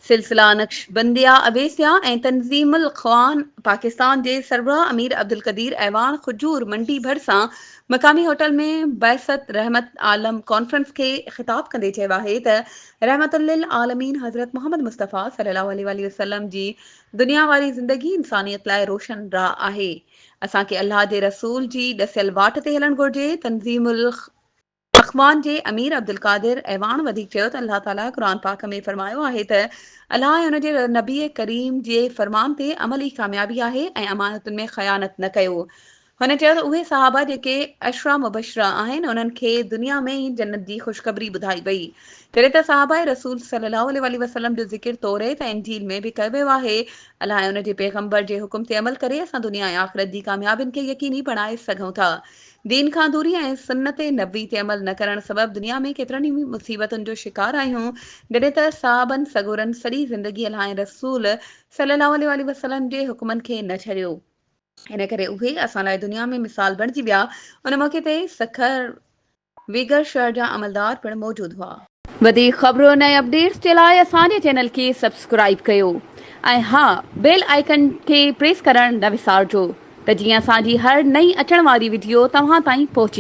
सिलसिला नक्शबंदिया अवेसिया ऐं तंज़ीमुल ख़वान पाकिस्तान जे सरबराह अमीर अब्दुल कदीर ऐवान खजूर मंडी भरिसां मक़ामी होटल में बैसत रहमत आलम कॉन्फ्रेंस खे ख़िताब कंदे चयो आहे त रहमतुल्लिल आलमीन हज़रत मोहम्मद मुस्तफ़ा सल्लल्लाहु अलैहि वसल्लम जी दुनिया वारी ज़िंदगी इंसानियत लाइ रोशन राह आहे। असांखे अल्लाह जे रसूल जी ॾसियल वाट ते हलणु घुर्जे। तंज़ीमुल अख़वान जे अमीर अब्दुल कादिर ऐवान वधीक चयो त अल्लाह ताला क़ुर पाक में फरमायो आहे त अल्लाह ऐं हुन जे नबी करीम जे फरमान ते अमल ई कामयाबी आहे ऐं अमानतुनि में ख़यानत न कयो। हुन चयो त उहे सहाबा जेके अशरा मुबशरा आहिनि उन्हनि खे दुनिया में ई जन्नत जी ख़ुशख़बरी ॿुधाई वई। जॾहिं त सहाबा रसूल सल्लल्लाहु अलैहि वसल्लम जो ज़िक्र तौरेत ऐं इंजील में बि कयो वियो आहे। अल्लाह ऐं हुन जे पैगम्बर जे हुकुम ते अमल करे असां दुनिया ऐं आख़िरत जी कामयाबियुनि खे यकीनी बणाए सघूं था। दीन खां दूरी ऐं सुन्नत नबी ते अमल न करण सबबि दुनिया में केतिरनि ई मुसीबतुनि जो शिकार आहियूं। जॾहिं त साहबनि सगोरनि सॼी ज़िंदगी अल्लाह ऐं रसूल सल्लल्लाहु अलैहि वसल्लम जे हुकुमनि खे न छॾियो। हिन करे उहे असां लाइ दुनिया में मिसाल बणिजी विया। उन मौक़े ते सखर वीगर शहर जा अमलदार पिणु मौजूदु हुआ। वधीक ख़बरुनि ऐं अपडेट्स जे लाइ असांजे चैनल खे सब्सक्राइब कयो ऐं हा, बेल आइकन खे प्रेस करणु न विसारिजो त जीअं असांजी हर नई अचण वारी वीडियो तव्हां ताईं पहुची